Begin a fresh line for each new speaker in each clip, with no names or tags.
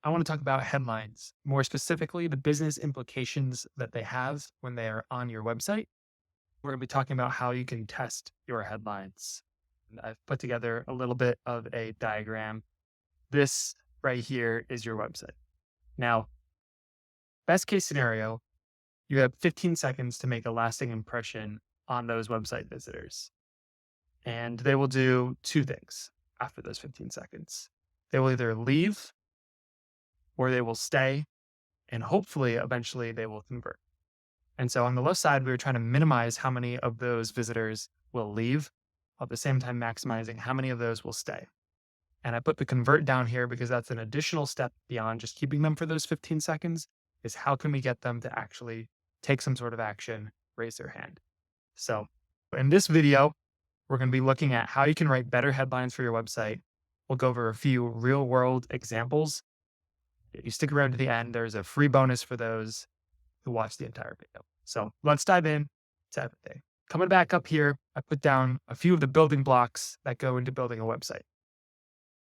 I want to talk about headlines, more specifically, the business implications that they have when they are on your website. We're going to be talking about how you can test your headlines. And I've put together a little bit of a diagram. This right here is your website. Now, best case scenario, you have 15 seconds to make a lasting impression on those website visitors. And they will do two things after those 15 seconds. They will either leave or they will stay, and hopefully, eventually, they will convert. And so on the left side, we were trying to minimize how many of those visitors will leave, while at the same time maximizing how many of those will stay. And I put the convert down here because that's an additional step beyond just keeping them for those 15 seconds, is how can we get them to actually take some sort of action, raise their hand. So in this video, we're going to be looking at how you can write better headlines for your website. We'll go over a few real world examples. If you stick around to the end, there's a free bonus for those who watch the entire video. So let's dive in to everything. Coming back up here, I put down a few of the building blocks that go into building a website.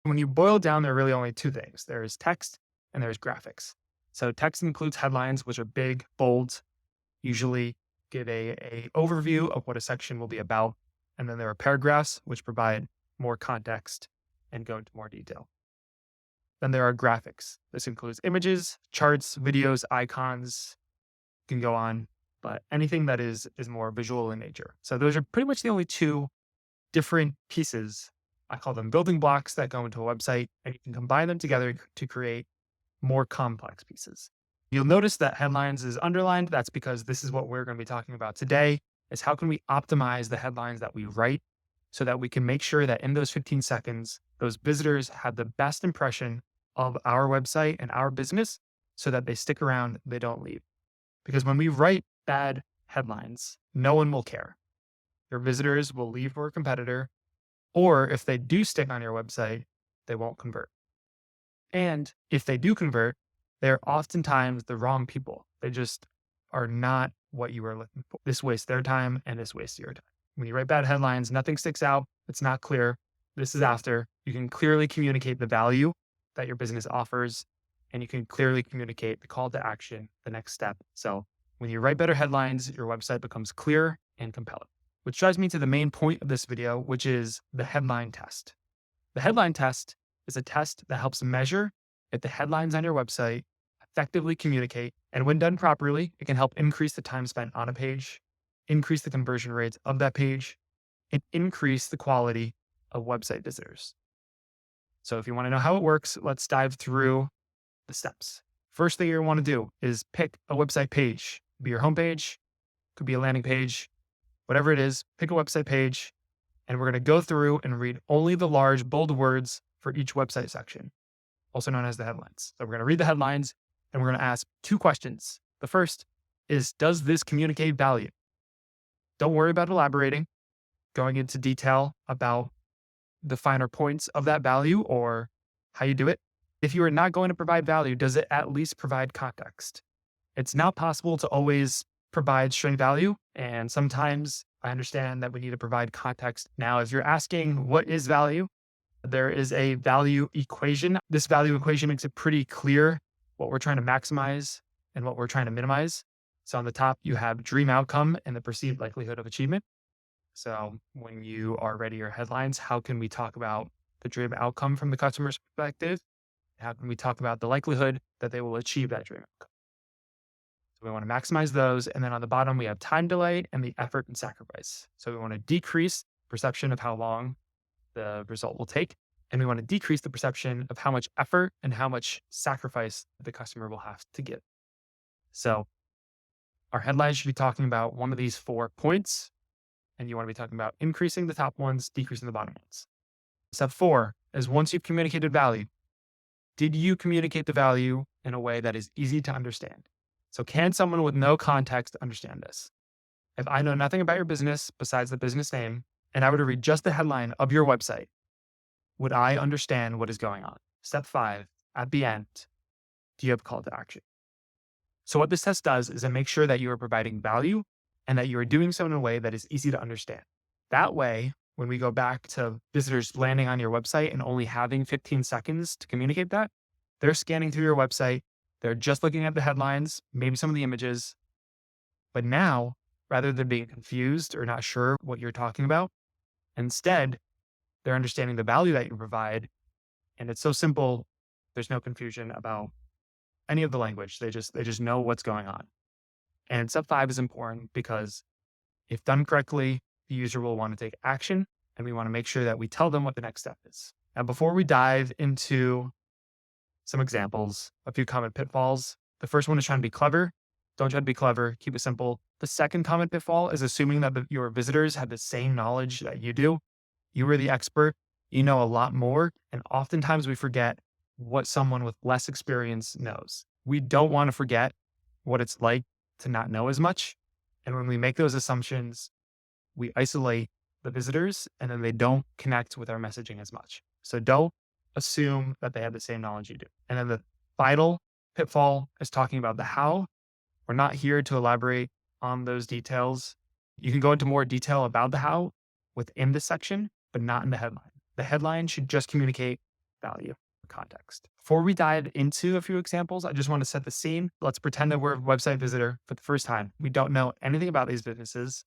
When you boil down, there are really only two things. There's text and there's graphics. So text includes headlines, which are big, bold, usually give a overview of what a section will be about. And then there are paragraphs, which provide more context and go into more detail. Then there are graphics. This includes images, charts, videos, icons, can go on, but anything that is more visual in nature. So those are pretty much the only two different pieces. I call them building blocks that go into a website, and you can combine them together to create more complex pieces. You'll notice that headlines is underlined. That's because this is what we're going to be talking about today, is how can we optimize the headlines that we write so that we can make sure that in those 15 seconds, those visitors have the best impression of our website and our business so that they stick around, they don't leave. Because when we write bad headlines, no one will care. Your visitors will leave for a competitor, or if they do stick on your website, they won't convert. And if they do convert, they're oftentimes the wrong people. They just are not what you are looking for. This wastes their time and this wastes your time. When you write bad headlines, nothing sticks out. It's not clear. This is after you can clearly communicate the value that your business offers, and you can clearly communicate the call to action, the next step. So when you write better headlines, your website becomes clear and compelling. Which drives me to the main point of this video, which is the headline test. The headline test is a test that helps measure if the headlines on your website effectively communicate, and when done properly, it can help increase the time spent on a page, increase the conversion rates of that page, and increase the quality of website visitors. So if you want to know how it works, let's dive through the steps. First thing you want to do is pick a website page. Could be your homepage, could be a landing page, whatever it is, pick a website page, and we're going to go through and read only the large, bold words for each website section, also known as the headlines. So we're going to read the headlines and we're going to ask two questions. The first is, does this communicate value? Don't worry about elaborating, going into detail about the finer points of that value or how you do it. If you are not going to provide value, does it at least provide context? It's not possible to always provide straight value. And sometimes I understand that we need to provide context. Now, if you're asking what is value, there is a value equation. This value equation makes it pretty clear what we're trying to maximize and what we're trying to minimize. So on the top, you have dream outcome and the perceived likelihood of achievement. So when you are writing your headlines, how can we talk about the dream outcome from the customer's perspective? How can we talk about the likelihood that they will achieve that dream outcome? So we want to maximize those. And then on the bottom, we have time delay and the effort and sacrifice. So we want to decrease perception of how long the result will take. And we want to decrease the perception of how much effort and how much sacrifice the customer will have to give. So our headlines should be talking about one of these 4 points. And you want to be talking about increasing the top ones, decreasing the bottom ones. Step 4 is, once you've communicated value, did you communicate the value in a way that is easy to understand? So can someone with no context understand this? If I know nothing about your business besides the business name, and I were to read just the headline of your website, would I understand what is going on? Step 5, at the end, do you have a call to action? So what this test does is it makes sure that you are providing value and that you are doing so in a way that is easy to understand. That way, when we go back to visitors landing on your website and only having 15 seconds to communicate that, They're scanning through your website. They're just looking at the headlines, maybe some of the images. But now, rather than being confused or not sure what you're talking about, instead, they're understanding the value that you provide. And it's so simple. There's no confusion about any of the language. They just know what's going on. And step 5 is important because if done correctly, the user will want to take action, and we want to make sure that we tell them what the next step is. Now, before we dive into some examples, a few common pitfalls. The first one is trying to be clever. Don't try to be clever. Keep it simple. The second common pitfall is assuming that your visitors have the same knowledge that you do. You are the expert. You know a lot more. And oftentimes we forget what someone with less experience knows. We don't want to forget what it's like to not know as much. And when we make those assumptions, we isolate the visitors and then they don't connect with our messaging as much. So don't assume that they have the same knowledge you do. And then the final pitfall is talking about the how. We're not here to elaborate on those details. You can go into more detail about the how within the section, but not in the headline. The headline should just communicate value or context. Before we dive into a few examples, I just want to set the scene. Let's pretend that we're a website visitor for the first time. We don't know anything about these businesses.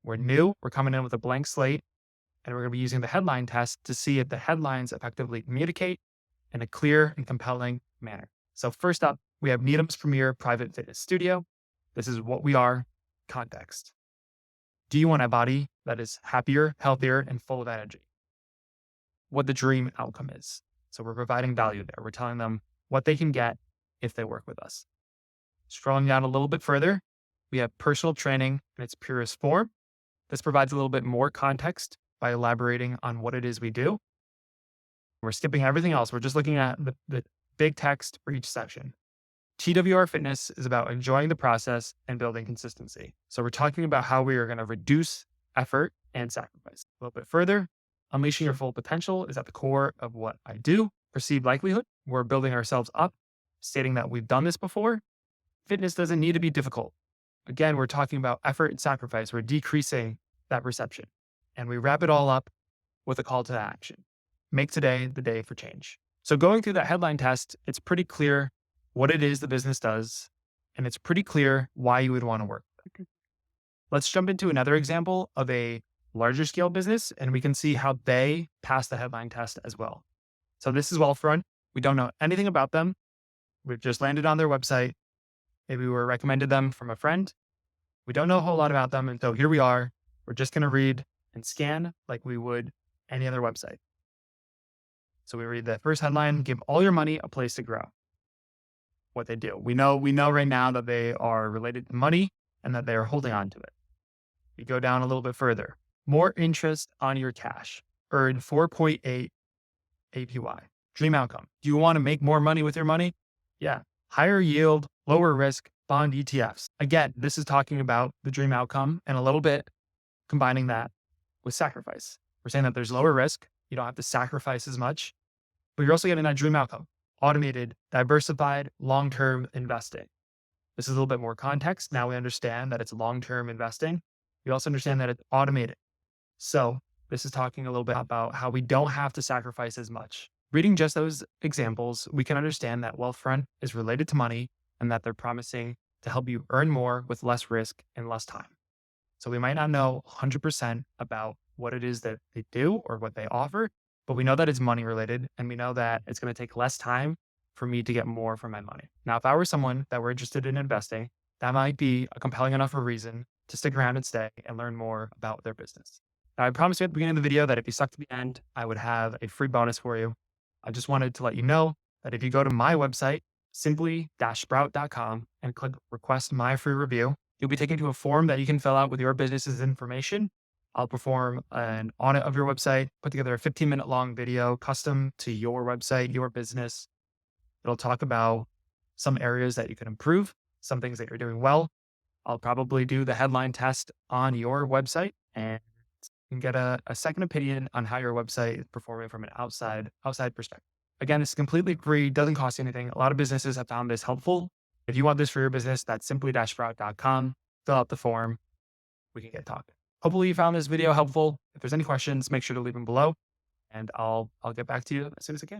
We're new. We're coming in with a blank slate. And we're going to be using the headline test to see if the headlines effectively communicate in a clear and compelling manner. So first up, we have Needham's Premier Private Fitness Studio. This is what we are, context. Do you want a body that is happier, healthier, and full of energy? What the dream outcome is. So we're providing value there. We're telling them what they can get if they work with us. Scrolling down a little bit further, we have personal training in its purest form. This provides a little bit more context by elaborating on what it is we do. We're skipping everything else. We're just looking at the big text for each section. TWR Fitness is about enjoying the process and building consistency. So we're talking about how we are going to reduce effort and sacrifice. A little bit further, unleashing your full potential is at the core of what I do. Perceived likelihood, we're building ourselves up, stating that we've done this before. Fitness doesn't need to be difficult. Again, we're talking about effort and sacrifice. We're decreasing that perception. And we wrap it all up with a call to action. Make today the day for change. So going through that headline test, it's pretty clear what it is the business does, and it's pretty clear why you would want to work with it. Let's jump into another example of a larger scale business, and we can see how they pass the headline test as well. So this is Wealthfront. We don't know anything about them. We've just landed on their website. Maybe we were recommended them from a friend. We don't know a whole lot about them. And so here we are. We're just going to read and scan like we would any other website. So we read the first headline, give all your money a place to grow. What they do. We know right now that they are related to money and that they are holding on to it. We go down a little bit further. More interest on your cash. Earn 4.8 APY. Dream outcome. Do you want to make more money with your money? Yeah. Higher yield, lower risk, bond ETFs. Again, this is talking about the dream outcome and a little bit combining that with sacrifice. We're saying that there's lower risk. You don't have to sacrifice as much, but you're also getting that dream outcome. Automated, diversified, long-term investing. This is a little bit more context. Now we understand that it's long-term investing. We also understand that it's automated. So this is talking a little bit about how we don't have to sacrifice as much. Reading just those examples, we can understand that Wealthfront is related to money and that they're promising to help you earn more with less risk and less time. So we might not know 100% about what it is that they do or what they offer, but we know that it's money related and we know that it's going to take less time for me to get more for my money. Now, if I were someone that were interested in investing, that might be a compelling enough a reason to stick around and stay and learn more about their business. Now, I promised you at the beginning of the video that if you stuck to the end, I would have a free bonus for you. I just wanted to let you know that if you go to my website, simply-sprout.com and click request my free review, you'll be taken to a form that you can fill out with your business's information. I'll perform an audit of your website, put together a 15-minute long video custom to your website, your business. It'll talk about some areas that you can improve, some things that you're doing well. I'll probably do the headline test on your website and you can get a second opinion on how your website is performing from an outside perspective. Again, it's completely free, doesn't cost you anything. A lot of businesses have found this helpful. If you want this for your business, that's simply-sprout.com. Fill out the form. We can get talking. Hopefully you found this video helpful. If there's any questions, make sure to leave them below and I'll get back to you as soon as I can.